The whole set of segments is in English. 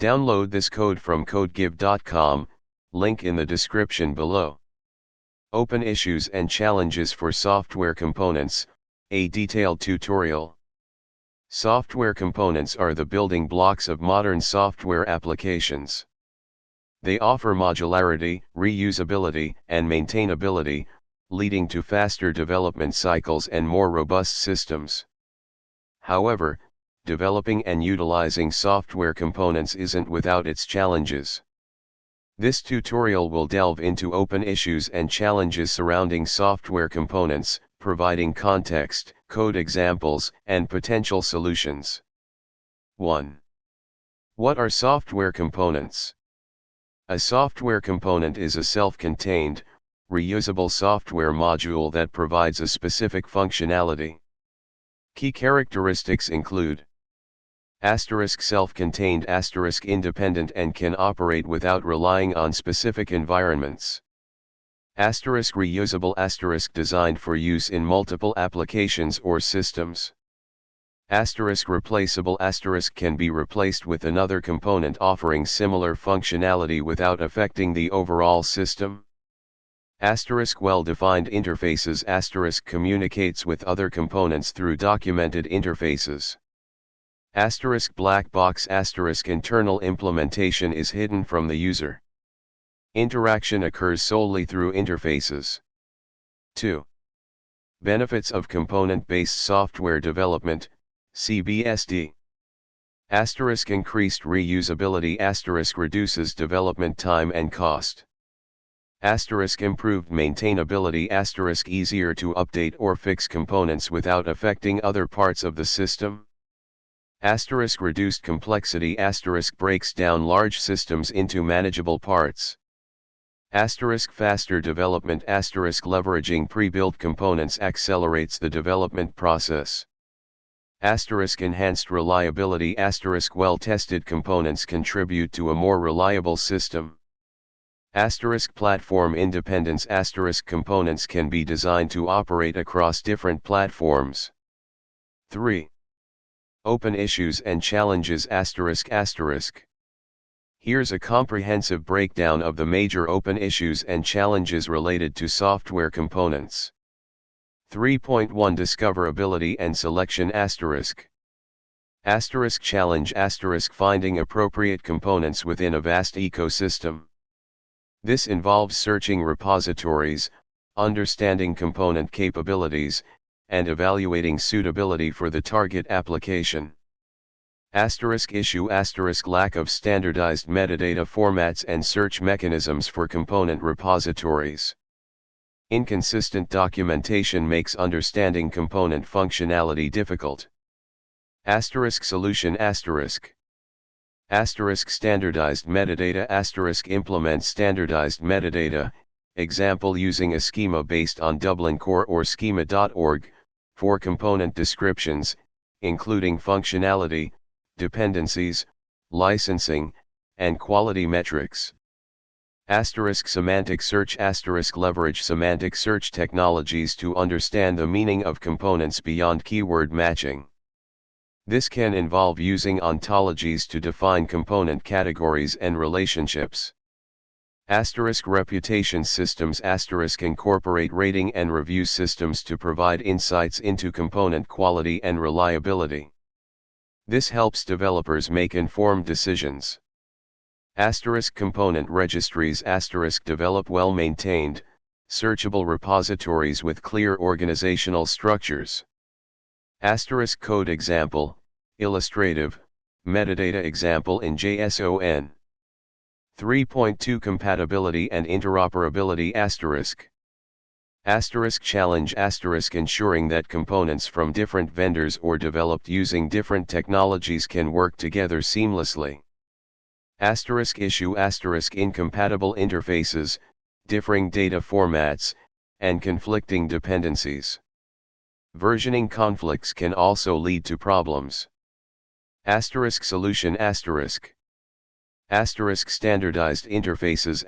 Download this code from codegive.com, link in the description below. Open issues and challenges for software components, a detailed tutorial. Software components are the building blocks of modern software applications. They offer modularity, reusability, and maintainability, leading to faster development cycles and more robust systems. However, developing and utilizing software components isn't without its challenges. This tutorial will delve into open issues and challenges surrounding software components, providing context, code examples, and potential solutions. 1. What are software components? A software component is a self-contained, reusable software module that provides a specific functionality. Key characteristics include self-contained, independent and can operate without relying on specific environments. Reusable, designed for use in multiple applications or systems. Replaceable, can be replaced with another component offering similar functionality without affecting the overall system. Well-defined interfaces, communicates with other components through documented interfaces. Black box, internal implementation is hidden from the user. Interaction occurs solely through interfaces. 2. Benefits of component-based software development, CBSD. Increased reusability, reduces development time and cost. Improved maintainability, easier to update or fix components without affecting other parts of the system. Reduced complexity, breaks down large systems into manageable parts. Faster development, leveraging pre-built components accelerates the development process. Enhanced reliability, well-tested components contribute to a more reliable system. Platform independence, components can be designed to operate across different platforms. 3. Open issues and challenges, Here's a comprehensive breakdown of the major open issues and challenges related to software components. 3.1 Discoverability and selection, challenge, finding appropriate components within a vast ecosystem. This involves searching repositories, understanding component capabilities, and evaluating suitability for the target application. Issue, lack of standardized metadata formats and search mechanisms for component repositories. Inconsistent documentation makes understanding component functionality difficult. Solution, standardized metadata, implement standardized metadata, example using a schema based on Dublin Core or schema.org, for component descriptions, including functionality, dependencies, licensing, and quality metrics. Semantic search, leverage semantic search technologies to understand the meaning of components beyond keyword matching. This can involve using ontologies to define component categories and relationships. Reputation systems, incorporate rating and review systems to provide insights into component quality and reliability. This helps developers make informed decisions. Component registries, develop well-maintained, searchable repositories with clear organizational structures. Code example, illustrative, metadata example in JSON. 3.2 Compatibility and interoperability, challenge, ensuring that components from different vendors or developed using different technologies can work together seamlessly. Issue, incompatible interfaces, differing data formats, and conflicting dependencies. Versioning conflicts can also lead to problems. Solution, standardized interfaces,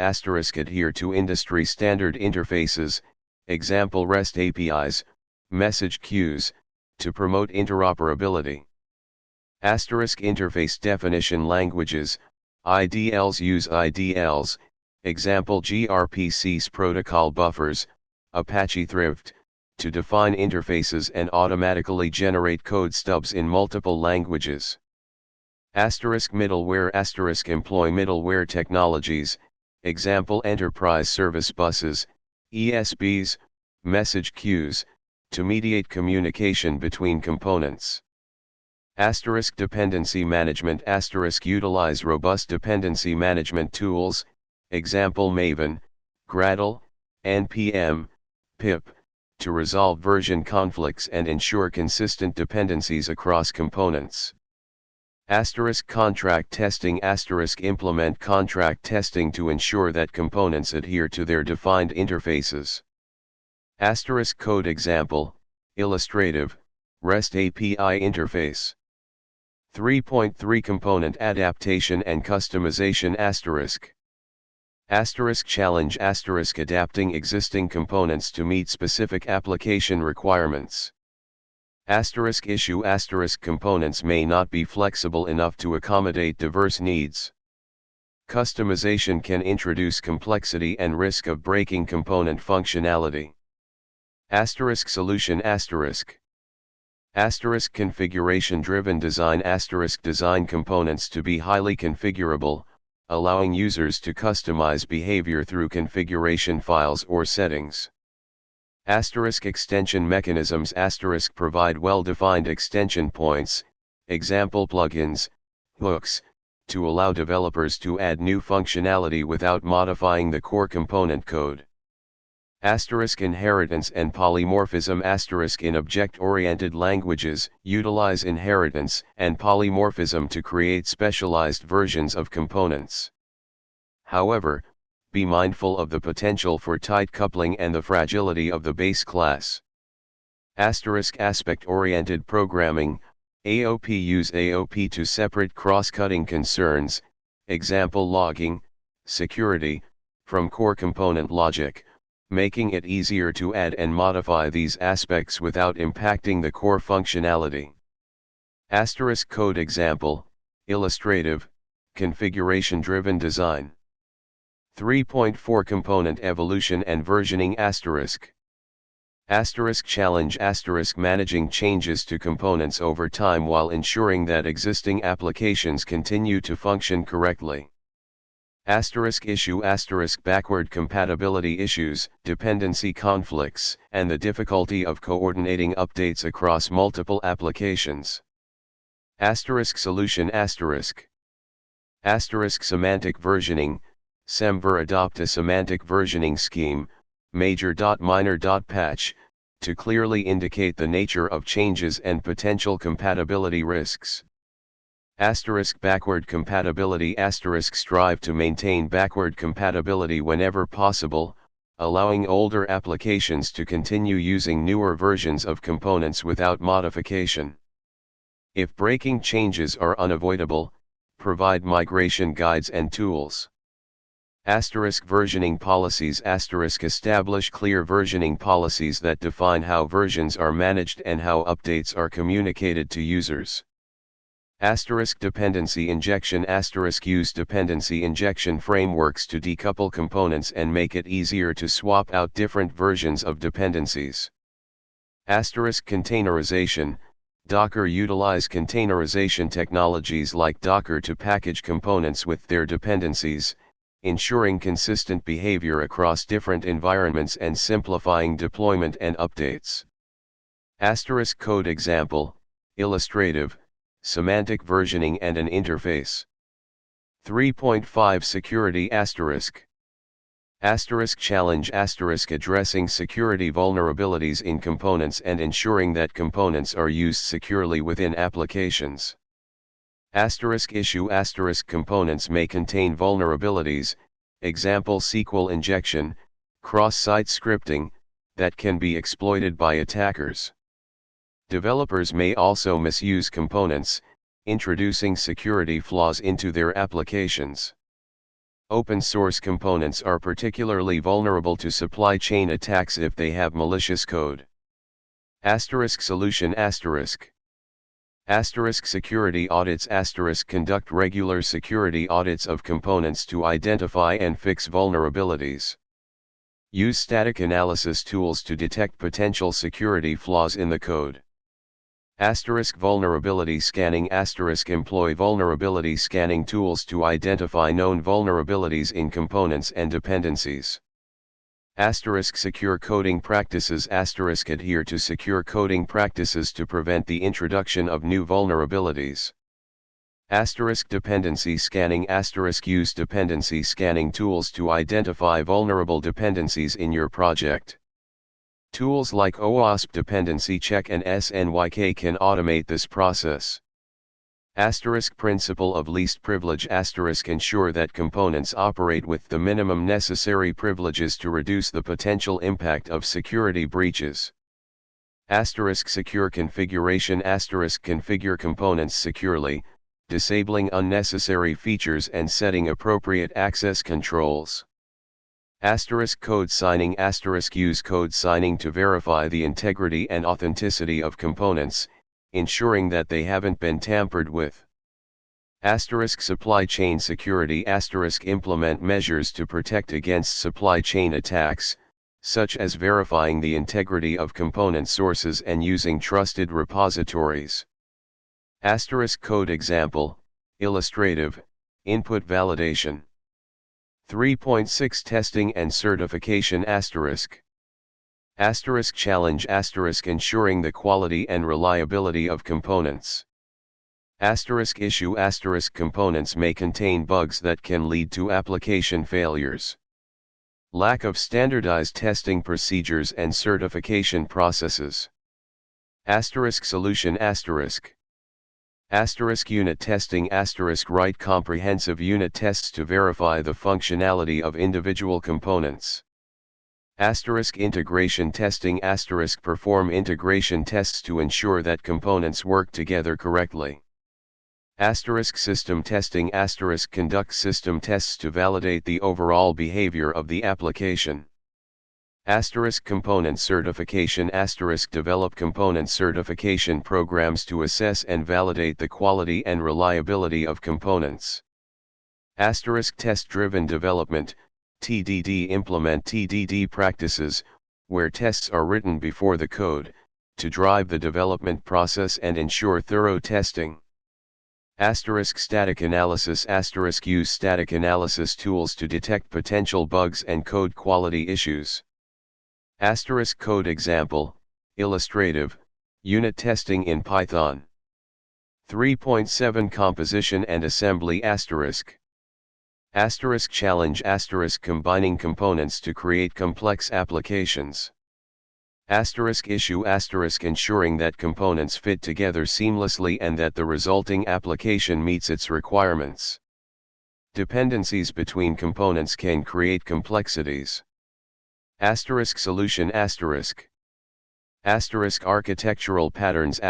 adhere to industry standard interfaces, example REST APIs, message queues, to promote interoperability. Interface definition languages, IDLs use IDLs, example gRPC's protocol buffers, Apache Thrift, to define interfaces and automatically generate code stubs in multiple languages. Asterisk middleware asterisk employ middleware technologies, example enterprise service buses, ESBs, message queues, to mediate communication between components. Asterisk dependency management asterisk utilize robust dependency management tools, example Maven, Gradle, NPM, pip, to resolve version conflicts and ensure consistent dependencies across components. Asterisk contract testing asterisk implement contract testing to ensure that components adhere to their defined interfaces. Asterisk code example, illustrative, REST API interface. 3.3 Component adaptation and customization asterisk. Asterisk challenge asterisk adapting existing components to meet specific application requirements. Asterisk issue asterisk components may not be flexible enough to accommodate diverse needs. Customization can introduce complexity and risk of breaking component functionality. Asterisk solution asterisk. Asterisk configuration-driven design asterisk design components to be highly configurable, allowing users to customize behavior through configuration files or settings. Asterisk extension mechanisms asterisk provide well-defined extension points, example plugins, hooks, to allow developers to add new functionality without modifying the core component code. Asterisk inheritance and polymorphism asterisk in object-oriented languages utilize inheritance and polymorphism to create specialized versions of components. However, be mindful of the potential for tight coupling and the fragility of the base class. Asterisk aspect-oriented programming, AOP use AOP to separate cross-cutting concerns, example logging, security, from core component logic, making it easier to add and modify these aspects without impacting the core functionality. Asterisk code example, illustrative, configuration-driven design. 3.4 Component evolution and versioning asterisk. Asterisk challenge asterisk managing changes to components over time while ensuring that existing applications continue to function correctly. Asterisk issue asterisk backward compatibility issues, dependency conflicts, and the difficulty of coordinating updates across multiple applications. Asterisk solution asterisk. Asterisk semantic versioning, SEMver adopt a semantic versioning scheme, major.minor.patch, to clearly indicate the nature of changes and potential compatibility risks. Asterisk backward compatibility asterisk strive to maintain backward compatibility whenever possible, allowing older applications to continue using newer versions of components without modification. If breaking changes are unavoidable, provide migration guides and tools. Asterisk versioning policies asterisk establish clear versioning policies that define how versions are managed and how updates are communicated to users. Asterisk dependency injection asterisk use dependency injection frameworks to decouple components and make it easier to swap out different versions of dependencies. Asterisk containerization, Docker utilize containerization technologies like Docker to package components with their dependencies, ensuring consistent behavior across different environments and simplifying deployment and updates. Asterisk code example, illustrative, semantic versioning and an interface. 3.5 Security asterisk. Asterisk challenge asterisk addressing security vulnerabilities in components and ensuring that components are used securely within applications. Asterisk issue asterisk components may contain vulnerabilities, example SQL injection, cross-site scripting, that can be exploited by attackers. Developers may also misuse components, introducing security flaws into their applications. Open source components are particularly vulnerable to supply chain attacks if they have malicious code. Asterisk solution asterisk. Security audits. Conduct regular security audits of components to identify and fix vulnerabilities. Use static analysis tools to detect potential security flaws in the code. Vulnerability scanning. Employ vulnerability scanning tools to identify known vulnerabilities in components and dependencies. Secure coding practices. Adhere to secure coding practices to prevent the introduction of new vulnerabilities. Dependency scanning. Use dependency scanning tools to identify vulnerable dependencies in your project. Tools like OWASP Dependency Check and SNYK can automate this process. Principle of least privilege. Ensure that components operate with the minimum necessary privileges to reduce the potential impact of security breaches. Secure configuration. Configure components securely, disabling unnecessary features and setting appropriate access controls. Code signing. Use code signing to verify the integrity and authenticity of components, ensuring that they haven't been tampered with. Supply chain security. Implement measures to protect against supply chain attacks, such as verifying the integrity of component sources and using trusted repositories. Code example, illustrative, input validation. 3.6 Testing and certification. Challenge. Ensuring the quality and reliability of components. Issue. Components may contain bugs that can lead to application failures. Lack of standardized testing procedures and certification processes. Solution. Unit testing. Write comprehensive unit tests to verify the functionality of individual components. Integration testing. Perform integration tests to ensure that components work together correctly. System testing. Conduct system tests to validate the overall behavior of the application. Component certification. Develop component certification programs to assess and validate the quality and reliability of components. Test-driven development, TDD. Implement TDD practices, where tests are written before the code, to drive the development process and ensure thorough testing. Static analysis. Use static analysis tools to detect potential bugs and code quality issues. Code example, illustrative, unit testing in Python. 3.7 Composition and assembly. Challenge. Combining components to create complex applications. Issue. Ensuring that components fit together seamlessly and that the resulting application meets its requirements. Dependencies between components can create complexities. Solution. Architectural patterns.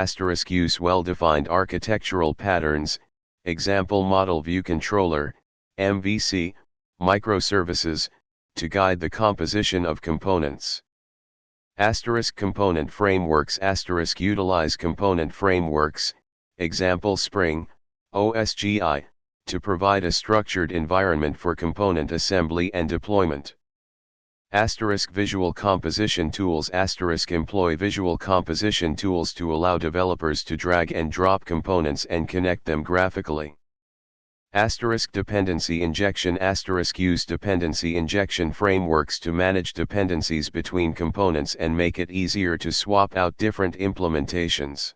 Use well-defined architectural patterns, example Model View Controller, MVC, microservices, to guide the composition of components. Component frameworks. Utilize component frameworks, example Spring, OSGI, to provide a structured environment for component assembly and deployment. Visual composition tools. Employ visual composition tools to allow developers to drag and drop components and connect them graphically. Dependency injection. Use dependency injection frameworks to manage dependencies between components and make it easier to swap out different implementations.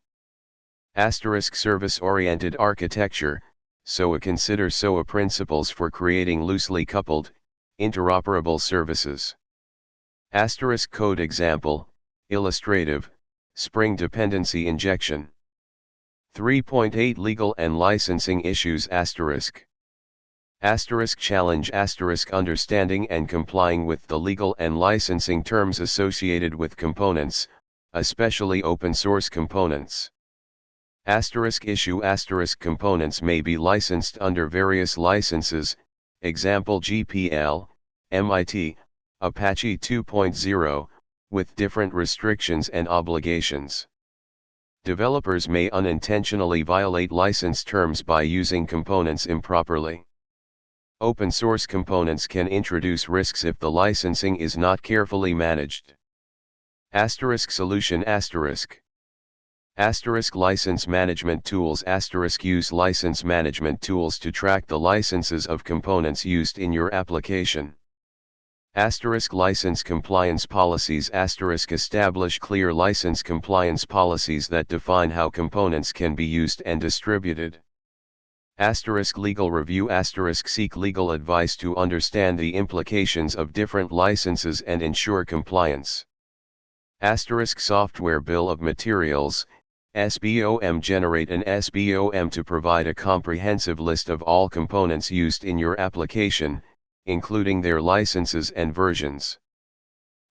Service-oriented architecture. SOA. Consider SOA principles for creating loosely coupled, interoperable services. Code example, illustrative, Spring dependency injection. 3.8 Legal and licensing issues. Challenge. Understanding and complying with the legal and licensing terms associated with components, especially open source components. Issue. Components may be licensed under various licenses, example GPL, MIT, Apache 2.0, with different restrictions and obligations. Developers may unintentionally violate license terms by using components improperly. Open source components can introduce risks if the licensing is not carefully managed. Solution license management tools use license management tools to track the licenses of components used in your application. License compliance policies establish clear license compliance policies that define how components can be used and distributed. Legal review seek legal advice to understand the implications of different licenses and ensure compliance. Software bill of materials SBOM generate an SBOM to provide a comprehensive list of all components used in your application, including their licenses and versions.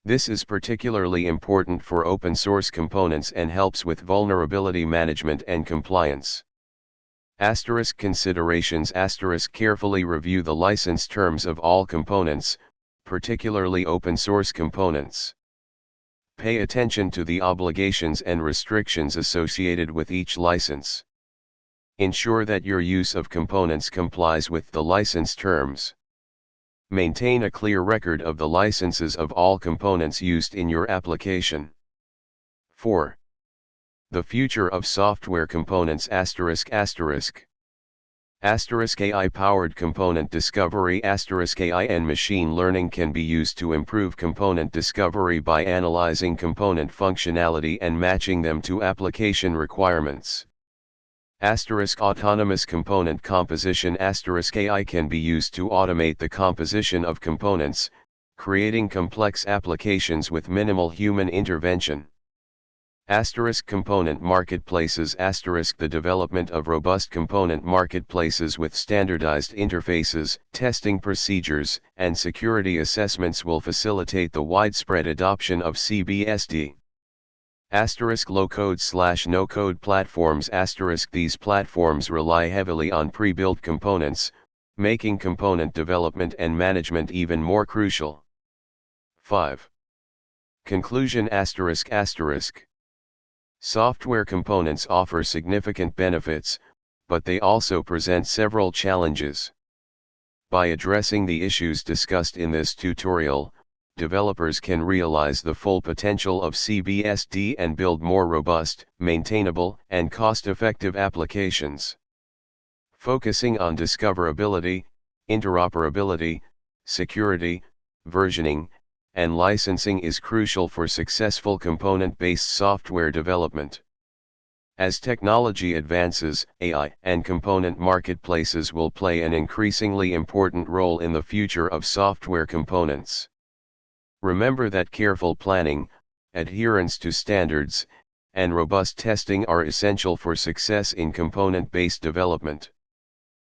This is particularly important for open source components and helps with vulnerability management and compliance. Considerations carefully review the license terms of all components, particularly open source components. Pay attention to the obligations and restrictions associated with each license. Ensure that your use of components complies with the license terms. Maintain a clear record of the licenses of all components used in your application. 4. The future of software components AI-powered component discovery AI and machine learning can be used to improve component discovery by analyzing component functionality and matching them to application requirements. Autonomous component composition AI can be used to automate the composition of components, creating complex applications with minimal human intervention. Component marketplaces the development of robust component marketplaces with standardized interfaces, testing procedures, and security assessments will facilitate the widespread adoption of CBSD. Low-code/no-code platforms these platforms rely heavily on pre-built components, making component development and management even more crucial. 5. Conclusion Software components offer significant benefits, but they also present several challenges. By addressing the issues discussed in this tutorial, developers can realize the full potential of CBSD and build more robust, maintainable, and cost-effective applications. Focusing on discoverability, interoperability, security, versioning, and licensing is crucial for successful component-based software development. As technology advances, AI and component marketplaces will play an increasingly important role in the future of software components. Remember that careful planning, adherence to standards, and robust testing are essential for success in component-based development.